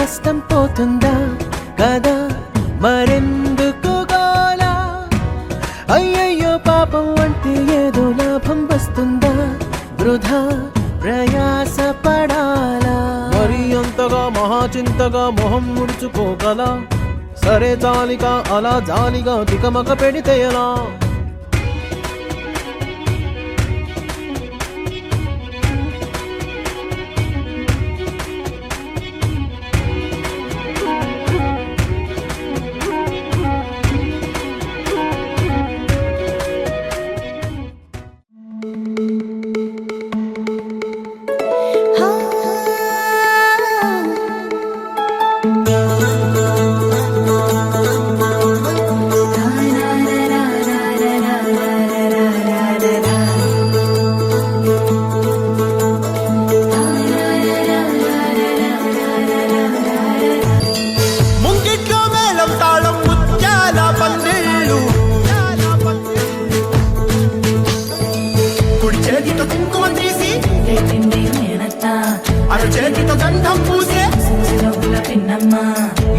కష్టం పోతుందా కదా మరెందుకు గోలా అయ్యయ్యో పాపం అంటే ఏదో లాభం వస్తుందా వృధా ప్రయాస పడాలా మరి అంతగా మహాచింతగా మొహం ముడుచుకోగల సరే జాలిగా అలా జాలిగా తికమక పెడితే ఎలా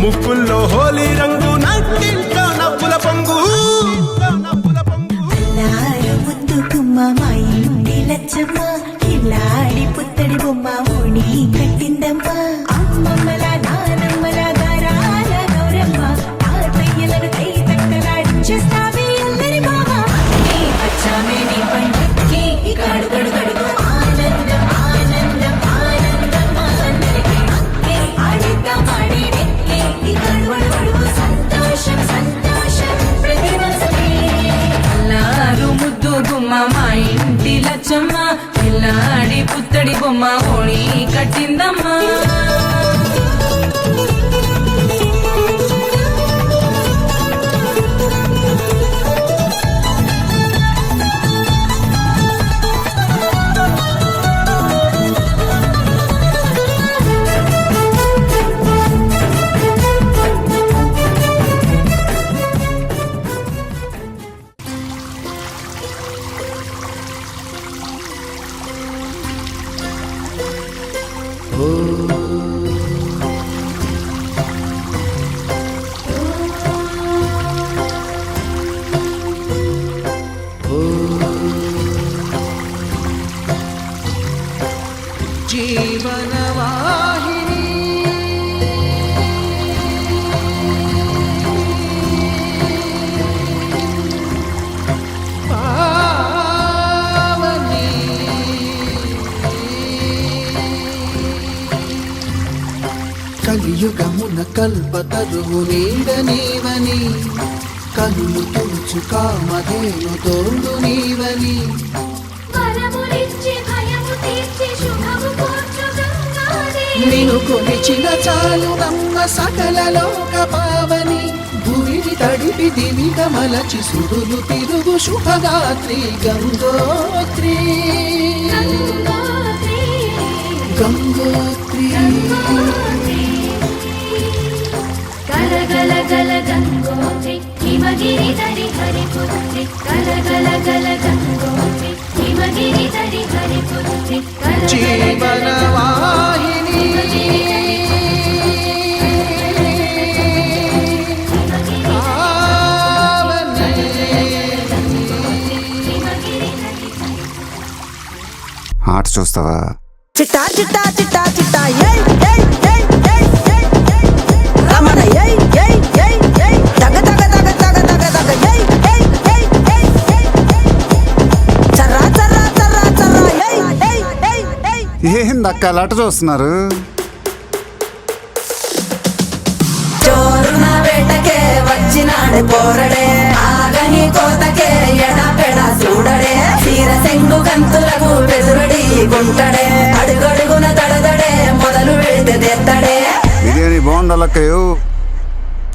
ముక్కుల్లో హోలీ రంగు నట్టింట్లో నవ్వుల పొంగు ముద్దు గుమ్మ మా ఇంటి లచ్చమ్మ ఇల్లాడి పుత్తడి బొమ్మ ఓణి కట్టిందమ్మా అమ్మమ్మల నానమ్మల గారాల గౌరమ్మ తాతయ్యలను తై తక్కలాడించేస్తావే అందరి మామ వచ్చామే నీ పండుగకి గడు గడు గడుగు ఆనందం ఆనందం ఆనందం అందరికీ ఆడిద్దాం ఆడిడే సంతోషం సంతోషం ప్రతి మనసుకి అల్లారు ముద్దు గుమ్మ మా ఇంటి లచ్చమ్మ పిల్లాడి పుత్తడి బొమ్మ ఓణి కట్టిందమ్మా జీవనవాహిని పావని కలియుగమున కల్పతరువు నీడనీవని కనులు తుడుచు కామధేను తోడు నీవని నిన్ను కొలిచిన చాలు నమ్మ సకల లోక పావని భూమిని తడిపి దివిగ మలచి సుడులు తిరుగు శుభగాత్రి గంగోత్రి గంగోత్రి గల గల గల గంగోత్రి హిమగిరి దరి హరిపుత్రి గల గల గల గంగోత్రి హిమగిరి దరి హరిపుత్రి జీవనవాహిని ఆట చూస్తావా చిట్టా చిట్టా చిట్టా చిట్టా ఏయ్ ఏయ్ ఏయ్ ఏయ్ ఏయ్ రమణ ఏయ్ ఏయ్ ఏయ్ ఏయ్ దగ దగ దగ దగ దగ దగ ఏయ్ ఏయ్ ఏయ్ ఏయ్ ఏయ్ చర్రా చర్రా చర్రా చర్రా ఏయ్ ఏయ్ ఏయ్ ఏయ్ ఏందక్క అట చూస్తున్నారు చోరున వేటకే వచ్చినాడు పోరడే ఆగని కోతకే ఎడపెడ చూడడే తీర సెంగు గంతులకు బెదురడి గుంటడే అడుగడుగున దడదడే మొదలు వెళితే తెత్తడే బిర్యానీ బాగుండాలక్కయ్యో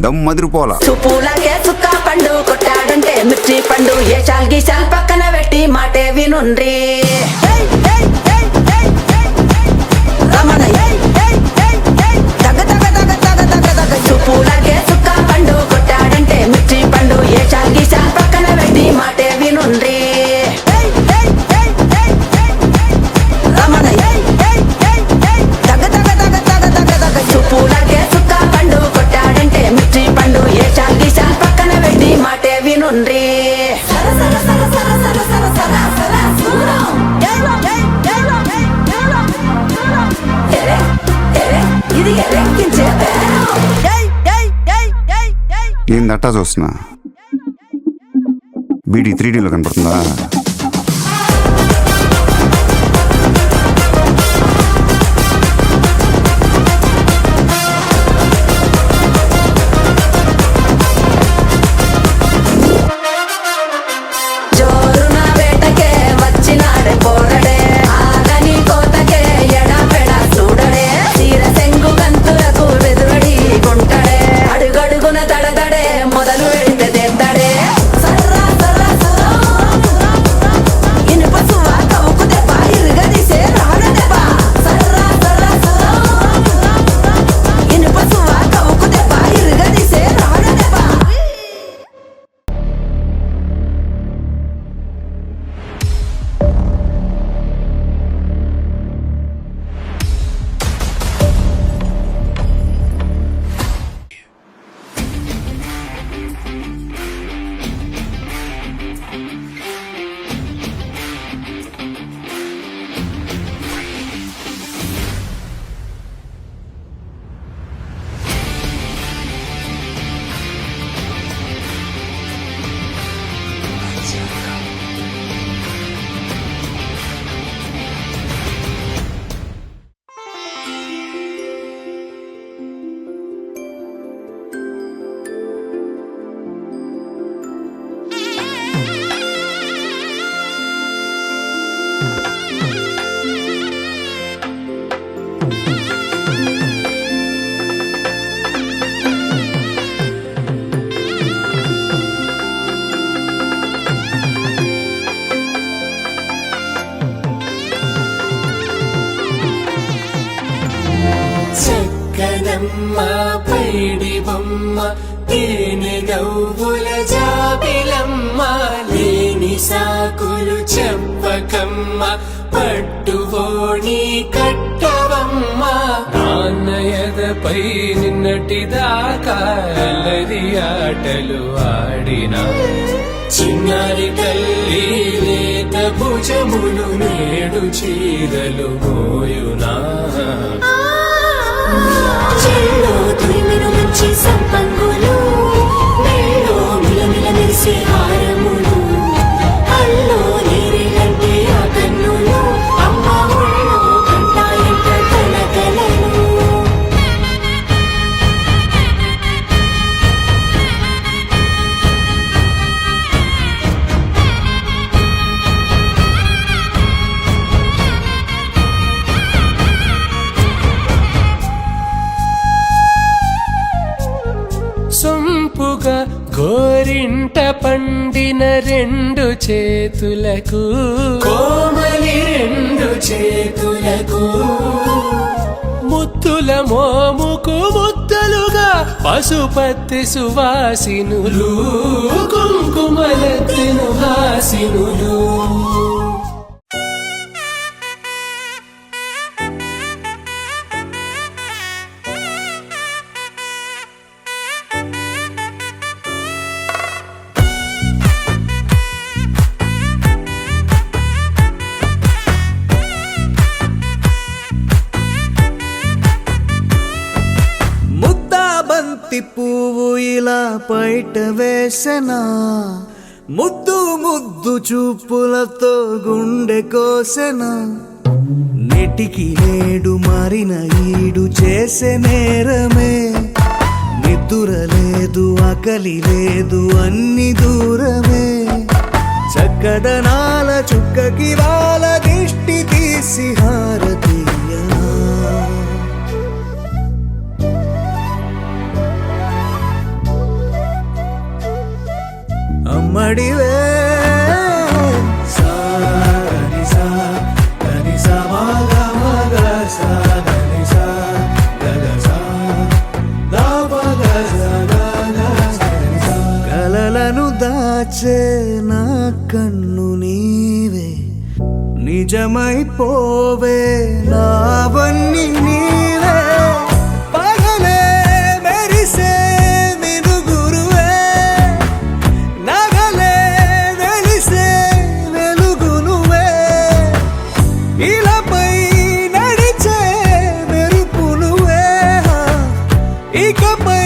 దమ్ మదిరిపోలా చూపులకే చుక్క పండు కొట్టాడంటే మిర్చి పండు ఏ చాల్ గీసాల్ పక్కన పెట్టి మాటే వినుండ్రి రమణ దగ దగ దగ దగ దగ దగ చూపులకే చుక్క పండు కొట్టాడంటే మిర్చి పండు ఏ చాల్ గీసాల్ పక్కన పెట్టి మాటే వినుండ్రి రమణ దగ దగ దగ దగ దగ దగ చూపులకే ఏంది అట్టా చూస్తున్నా? బీడీ 3Dలో కనపడుతుందా? జోరున వేటకే వచ్చినాడే పోరడే ఆగని కోతకే ఎడపెడ చూడడే తీర సెంగు కంతులకు వెదురడి గుంటడే అడుగడుగున తడదడే మొదలు వెడితే తెద్దడే సర్రా సర్రా సర్రా ఇనుప సువ కవుకు దెబ్బ ఇరుగదిసే రాడ దెబ్బ సర్రా సర్రా సర్రా ఇనుప సువ కవుకు దెబ్బ ఇరుగదిసే రాడ దెబ్బ చెక్కనమ్మ పైడి బొమ్మ తేనె నవ్వుల జాబిలమ్మ లేని సాకులు చెప్పకమ్మ పట్టువోణి కట్టవమ్మ నాన్నయదపై నిన్నటిదాకా అల్లరి ఆటలు ఆడినా చిన్నారి తల్లి లేత భుజములు నేడు చీరలు మోయునా చెల్లో తురిమిన మంచి సంపంగులు మెళ్ళో మిలమిల మెరిసే హారములు అల్లో నీరిలంటే ఆ కన్నులు అమ్మ ఒళ్ళో కంటాయంట కలకలను సొంపుగా గోరింట పండిన రెండు చేతులకు కోమలి రెండు చేతులకు ముత్తుల మోముకు ముద్దలుగా పశుపతి సువాసినులు కుంకుమలెత్తిను హాసినులు బంతి పువ్వు ఇలా బయట వేసెనా ముద్దు ముద్దు చూపులతో గుండె కోసెనా నెటికి నేడు మారిన ఈడు చేసే నేరమే నిద్దుర లేదు ఆకలి లేదు అన్ని దూరమే చక్కదనాల చుక్కకి వాళ్ళ దిష్టి తీసి హారతీయనా అమ్మడివే సాని సా దని సా మగ మగ సా దని సా గగ సా దా పగ సా గగ సా కలలను దాచే నా కన్ను నీవే నిజమైపోవే నావన్నీ నీవే పగలే మెరిసే మినుగురువే నగలే వెలిసే వెలుగు నువ్వే ఇలాపై నడిచే మెరుపు నువ్వే ఇకపై